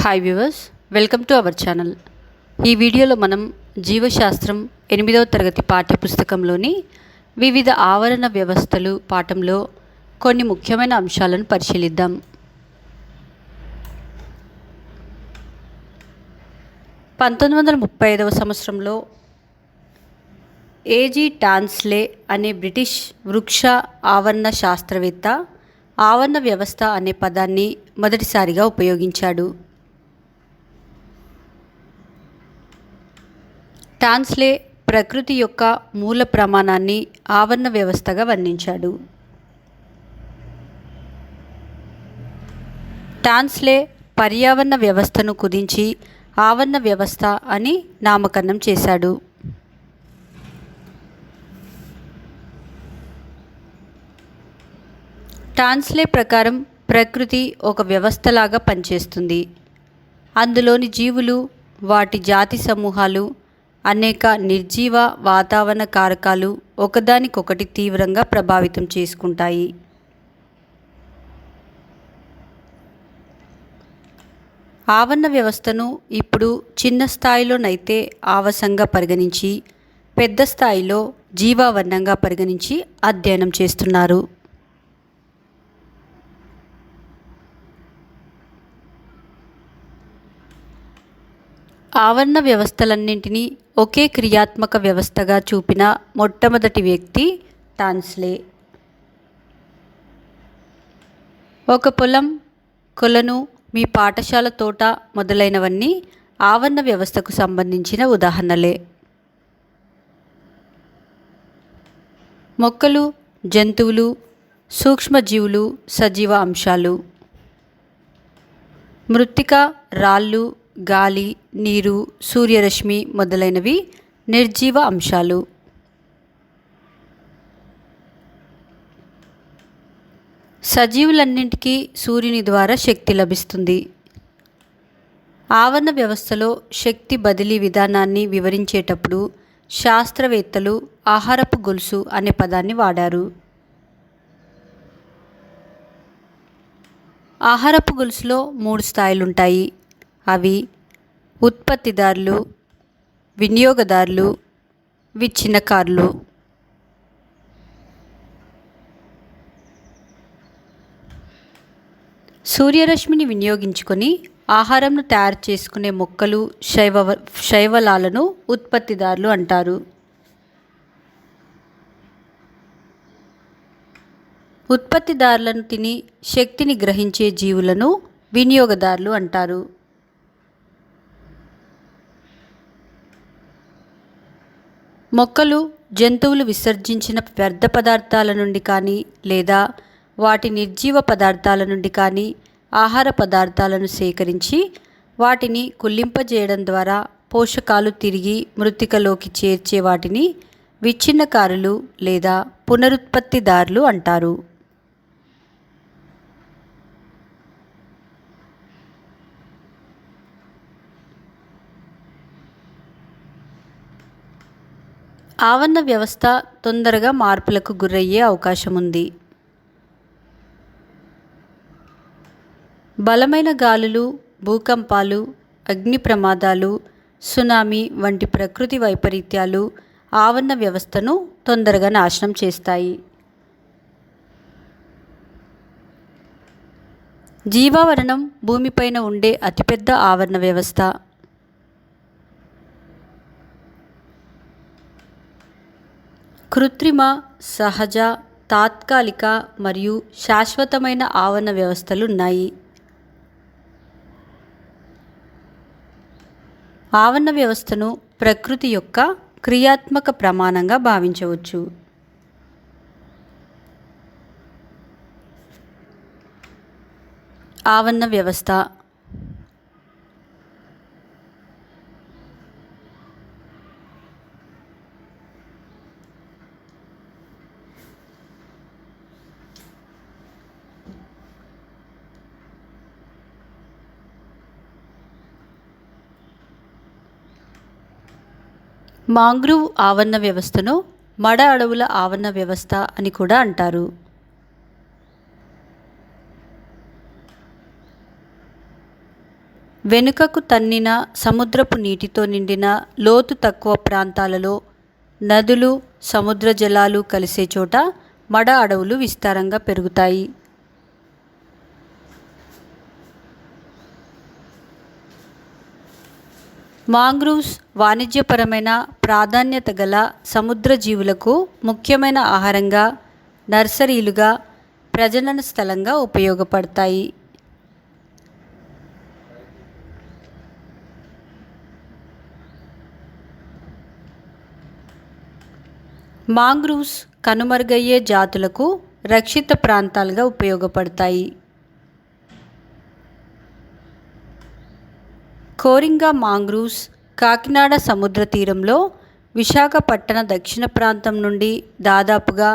Hi viewers, welcome to our channel. ఈ వీడియోలో మనం జీవశాస్త్రం 8వ తరగతి పాఠ్యపుస్తకంలోని వివిధ ఆవరణ వ్యవస్థలు పాఠంలో కొన్ని ముఖ్యమైన అంశాలను పరిశీలిద్దాం. సంవత్సరంలో ఏజీ టాన్స్లే అనే బ్రిటిష్ వృక్ష ఆవరణ శాస్త్రవేత్త ఆవరణ వ్యవస్థ అనే పదాన్ని మొదటిసారిగా ఉపయోగించాడు. టాన్స్లే ప్రకృతి యొక్క మూల ప్రమాణాన్ని ఆవరణ వ్యవస్థగా వర్ణించాడు. టాన్స్లే పర్యావరణ వ్యవస్థను కుదించి ఆవరణ వ్యవస్థ అని నామకరణం చేశాడు. టాన్స్లే ప్రకారం ప్రకృతి ఒక వ్యవస్థలాగా పనిచేస్తుంది. అందులోని జీవులు, వాటి జాతి సమూహాలు, అనేక నిర్జీవ వాతావరణ కారకాలు ఒకదానికొకటి తీవ్రంగా ప్రభావితం చేసుకుంటాయి. ఆవరణ వ్యవస్థను ఇప్పుడు చిన్న స్థాయిలోనైతే ఆవాసంగా పరిగణించి, పెద్ద స్థాయిలో జీవావరణంగా పరిగణించి అధ్యయనం చేస్తున్నారు. ఆవరణ వ్యవస్థలన్నింటినీ ఒకే క్రియాత్మక వ్యవస్థగా చూపిన మొట్టమొదటి వ్యక్తి టాన్స్లే. ఒక పొలం, కొలను, మీ పాఠశాల తోట మొదలైనవన్నీ ఆవరణ వ్యవస్థకు సంబంధించిన ఉదాహరణలే. మొక్కలు, జంతువులు, సూక్ష్మజీవులు సజీవ అంశాలు. మృత్తిక, రాళ్ళు, గాలి, నీరు, సూర్యరశ్మి మొదలైనవి నిర్జీవ అంశాలు. సజీవులన్నింటికీ సూర్యుని ద్వారా శక్తి లభిస్తుంది. ఆవరణ వ్యవస్థలో శక్తి బదిలీ విధానాన్ని వివరించేటప్పుడు శాస్త్రవేత్తలు ఆహారపు గొలుసు అనే పదాన్ని వాడారు. ఆహారపు గొలుసులో 3 స్థాయిలుంటాయి. అవి ఉత్పత్తిదారులు, వినియోగదారులు, విచ్ఛిన్నకారులు. సూర్యరశ్మిని వినియోగించుకొని ఆహారంను తయారు చేసుకునే మొక్కలు, శైవలాలను ఉత్పత్తిదారులు అంటారు. ఉత్పత్తిదారులను తిని శక్తిని గ్రహించే జీవులను వినియోగదారులు అంటారు. మొక్కలు, జంతువులు విసర్జించిన వ్యర్థ పదార్థాల నుండి కానీ లేదా వాటి నిర్జీవ పదార్థాల నుండి కానీ ఆహార పదార్థాలను సేకరించి వాటిని కుళ్ళింపజేయడం ద్వారా పోషకాలు తిరిగి మృత్తికలోకి చేర్చే వాటిని విచ్ఛిన్నకారులు లేదా పునరుత్పత్తిదారులు అంటారు. ఆవరణ వ్యవస్థ తొందరగా మార్పులకు గురయ్యే అవకాశం ఉంది. బలమైన గాలులు, భూకంపాలు, అగ్ని ప్రమాదాలు, సునామీ వంటి ప్రకృతి వైపరీత్యాలు ఆవరణ వ్యవస్థను తొందరగా నాశనం చేస్తాయి. జీవావరణం భూమిపైన ఉండే అతిపెద్ద ఆవరణ వ్యవస్థ. కృత్రిమ, సహజ, తాత్కాలిక మరియు శాశ్వతమైన ఆవరణ వ్యవస్థలు ఉన్నాయి. ఆవరణ వ్యవస్థను ప్రకృతి యొక్క క్రియాత్మక ప్రమాణంగా భావించవచ్చు. ఆవరణ వ్యవస్థ మాంగ్రూవ్ ఆవరణ వ్యవస్థను మడ అడవుల ఆవరణ వ్యవస్థ అని కూడా అంటారు. వెనుకకు తన్నిన సముద్రపు నీటితో నిండిన లోతు తక్కువ ప్రాంతాలలో నదులు, సముద్ర జలాలు కలిసే చోట మడ అడవులు విస్తారంగా పెరుగుతాయి. మాంగ్రూవ్స్ వాణిజ్యపరమైన ప్రాధాన్యత గల సముద్ర జీవులకు ముఖ్యమైన ఆహారంగా, నర్సరీలుగా, ప్రజనన స్థలంగా ఉపయోగపడతాయి. మాంగ్రూవ్స్ కనుమరుగయ్యే జాతులకు రక్షిత ప్రాంతాలుగా ఉపయోగపడతాయి. కోరింగా మాంగ్రూవ్స్ కాకినాడ సముద్ర తీరంలో విశాఖపట్టణ దక్షిణ ప్రాంతం నుండి దాదాపుగా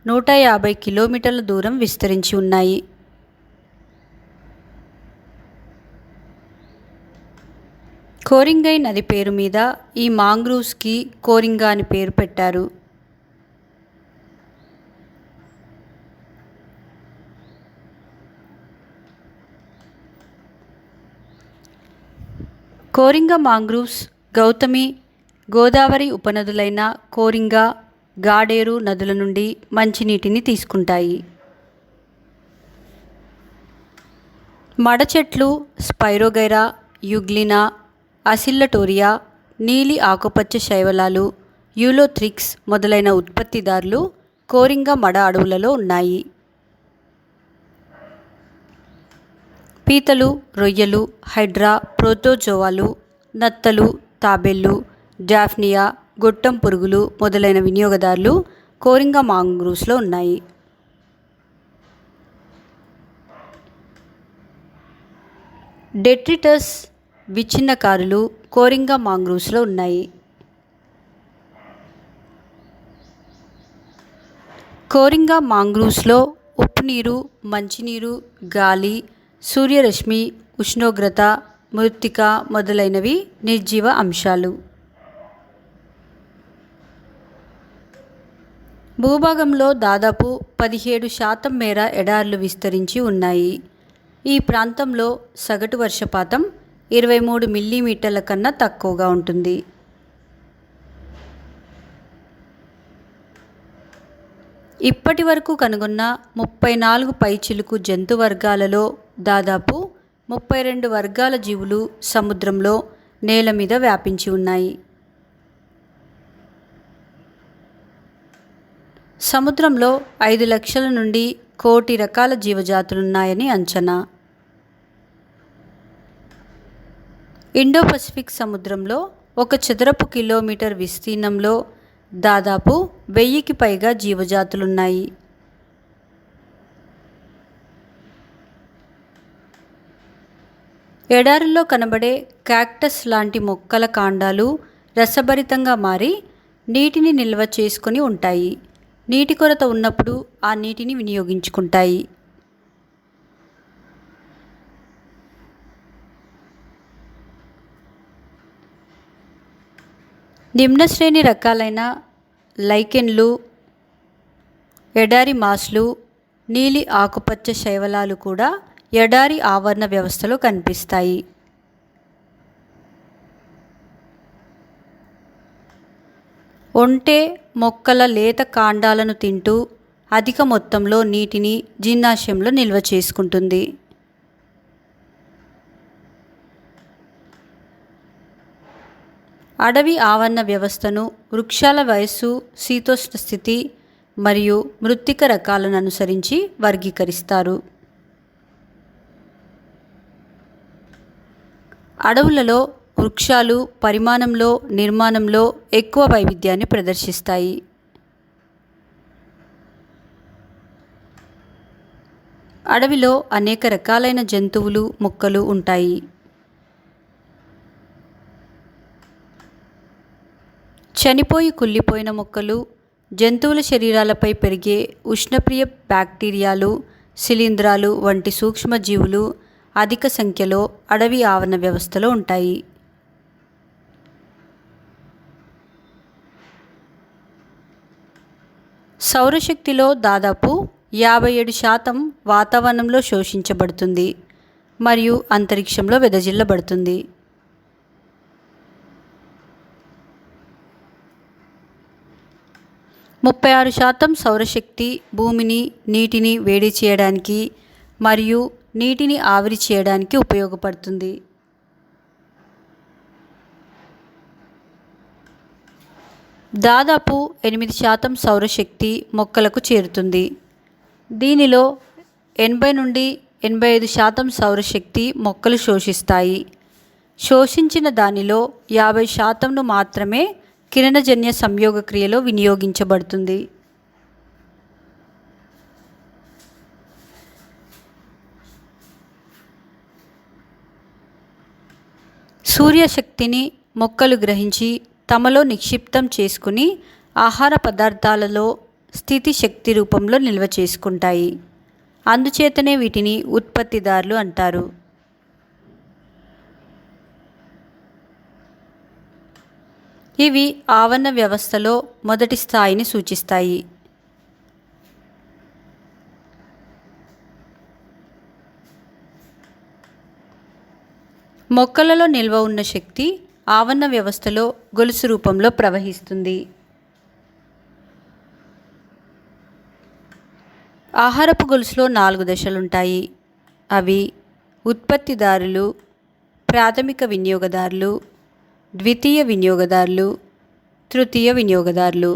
150 కిలోమీటర్ల దూరం విస్తరించి ఉన్నాయి. కోరింగై నది పేరు మీద ఈ మాంగ్రూవ్స్కి కోరింగా అని పేరు పెట్టారు. కోరింగా మాంగ్రూవ్స్ గౌతమి, గోదావరి ఉపనదులైన కోరింగా, గాడేరు నదుల నుండి మంచినీటిని తీసుకుంటాయి. మడ చెట్లు స్పైరోగైరా, యుగ్లినా, అసిల్లటోరియా, నీలి ఆకుపచ్చ శైవలాలు, యూలోథ్రిక్స్ మొదలైన ఉత్పత్తిదారులు కోరింగా మడ అడవులలో ఉన్నాయి. పీతలు, రొయ్యలు, హైడ్రా, ప్రోటోజోవాలు, నత్తలు, తాబేళ్లు, డాఫ్నియా, గొట్టం పురుగులు మొదలైన వినియోగదారులు కోరింగా మాంగ్రూవ్స్లో ఉన్నాయి. డెట్రిటస్ విచ్ఛిన్నకారులు కోరింగా మాంగ్రూవ్స్లో ఉన్నాయి. కోరింగా మాంగ్రూవ్స్లో ఉప్పునీరు, మంచినీరు, గాలి, సూర్యరశ్మి, ఉష్ణోగ్రత, మృత్తిక మొదలైనవి నిర్జీవ అంశాలు. భూభాగంలో దాదాపు 17% మేర ఎడార్లు విస్తరించి ఉన్నాయి. ఈ ప్రాంతంలో సగటు వర్షపాతం 23 మిల్లీమీటర్ల కన్నా తక్కువగా ఉంటుంది. ఇప్పటి వరకు కనుగొన్న 34 పైచిలుకు జంతు వర్గాలలో దాదాపు 32 వర్గాల జీవులు సముద్రంలో, నేల మీద వ్యాపించి ఉన్నాయి. సముద్రంలో 5 లక్షల నుండి 1 కోటి రకాల జీవజాతులున్నాయని అంచనా. ఇండో పసిఫిక్ సముద్రంలో 1 చదరపు కిలోమీటర్ విస్తీర్ణంలో దాదాపు 1000కి పైగా జీవజాతులున్నాయి. ఎడారుల్లో కనబడే క్యాక్టస్ లాంటి మొక్కల కాండాలు రసభరితంగా మారి నీటిని నిల్వ చేసుకొని ఉంటాయి. నీటి కొరత ఉన్నప్పుడు ఆ నీటిని వినియోగించుకుంటాయి. నిమ్నశ్రేణి రకాలైన లైకెన్లు, ఎడారి మాస్లు, నీలి ఆకుపచ్చ శైవలాలు కూడా ఎడారి ఆవరణ వ్యవస్థలో కనిపిస్తాయి. ఒంటె మొక్కల లేత కాండాలను తింటూ అధిక మొత్తంలో నీటిని జీర్ణాశయంలో నిల్వ చేసుకుంటుంది. అడవి ఆవరణ వ్యవస్థను వృక్షాల వయస్సు, శీతోష్ణ స్థితి మరియు మృత్తిక రకాలను అనుసరించి వర్గీకరిస్తారు. అడవులలో వృక్షాలు పరిమాణంలో, నిర్మాణంలో ఎక్కువ వైవిధ్యాన్ని ప్రదర్శిస్తాయి. అడవిలో అనేక రకాలైన జంతువులు, మొక్కలు ఉంటాయి. చనిపోయి కుళ్ళిపోయిన మొక్కలు, జంతువుల శరీరాలపై పెరిగే ఉష్ణప్రియ బ్యాక్టీరియాలు, శిలీంధ్రాలు వంటి సూక్ష్మజీవులు అధిక సంఖ్యలో అడవి ఆవరణ వ్యవస్థలో ఉంటాయి. సౌరశక్తిలో దాదాపు 57% వాతావరణంలో శోషించబడుతుంది. మరియు అంతరిక్షంలో వెదజిల్లబడుతుంది. ముప్పై 36% సౌరశక్తి భూమిని, నీటిని వేడి చేయడానికి మరియు నీటిని ఆవిరి చేయడానికి ఉపయోగపడుతుంది. దాదాపు 8% సౌరశక్తి మొక్కలకు చేరుతుంది. దీనిలో 80 నుండి 85% సౌరశక్తి మొక్కలు శోషిస్తాయి. శోషించిన దానిలో 50% మాత్రమే కిరణజన్య సంయోగ క్రియలో వినియోగించబడుతుంది. సూర్యశక్తిని మొక్కలు గ్రహించి తమలో నిక్షిప్తం చేసుకుని ఆహార పదార్థాలలో స్థితి శక్తి రూపంలో నిల్వ చేసుకుంటాయి. అందుచేతనే వీటిని ఉత్పత్తిదారులు అంటారు. ఇవి ఆవరణ వ్యవస్థలో మొదటి స్థాయిని సూచిస్తాయి. మొక్కలలో నిల్వ ఉన్న శక్తి ఆవరణ వ్యవస్థలో గొలుసు రూపంలో ప్రవహిస్తుంది. ఆహారపు గొలుసులో 4 దశలుంటాయి. అవి ఉత్పత్తిదారులు, ప్రాథమిక వినియోగదారులు, ద్వితీయ వినియోగదారులు, తృతీయ వినియోగదారులు.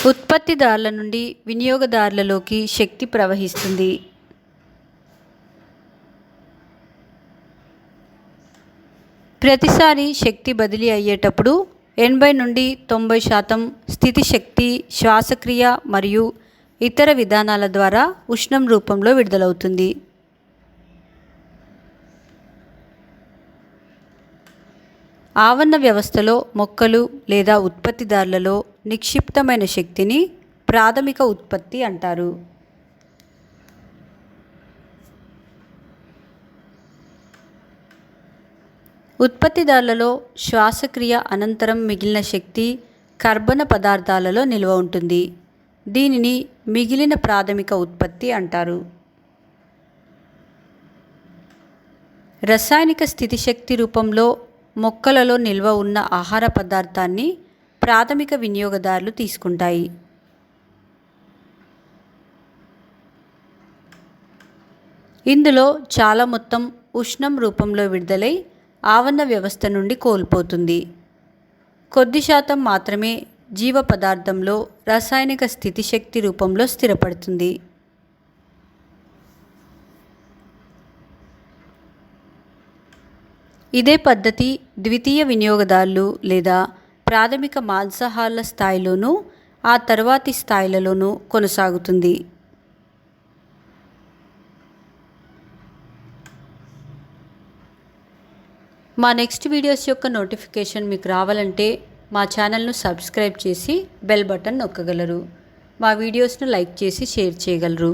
ఉత్పత్తిదారుల నుండి వినియోగదారులలోకి శక్తి ప్రవహిస్తుంది. ప్రతిసారి శక్తి బదిలీ అయ్యేటప్పుడు 80 నుండి 90% స్థితి శక్తి శ్వాసక్రియ మరియు ఇతర విధానాల ద్వారా ఉష్ణం రూపంలో విడుదలవుతుంది. ఆవరణ వ్యవస్థలో మొక్కలు లేదా ఉత్పత్తిదారులలో నిక్షిప్తమైన శక్తిని ప్రాథమిక ఉత్పత్తి అంటారు. ఉత్పత్తిదారులలో శ్వాసక్రియ అనంతరం మిగిలిన శక్తి కర్బన పదార్థాలలో నిల్వ ఉంటుంది. దీనిని మిగిలిన ప్రాథమిక ఉత్పత్తి అంటారు. రసాయనిక స్థితిశక్తి రూపంలో మొక్కలలో నిల్వ ఉన్న ఆహార పదార్థాన్ని ప్రాథమిక వినియోగదారులు తీసుకుంటాయి. ఇందులో చాలా మొత్తం ఉష్ణం రూపంలో విడుదలై ఆవరణ వ్యవస్థ నుండి కోల్పోతుంది. కొద్ది శాతం మాత్రమే జీవ పదార్థంలో రసాయనిక స్థితిశక్తి రూపంలో స్థిరపడుతుంది. ఇదే పద్ధతి ద్వితీయ వినియోగదారులు లేదా ప్రాథమిక మాంసాహారుల స్థాయిలోనూ ఆ తర్వాతి స్థాయిలలోనూ కొనసాగుతుంది. మా నెక్స్ట్ వీడియోస్ యొక్క నోటిఫికేషన్ మీకు రావాలంటే మా ఛానల్ను సబ్స్క్రైబ్ చేసి బెల్ బటన్ నొక్కగలరు. మా వీడియోస్ను లైక్ చేసి షేర్ చేయగలరు.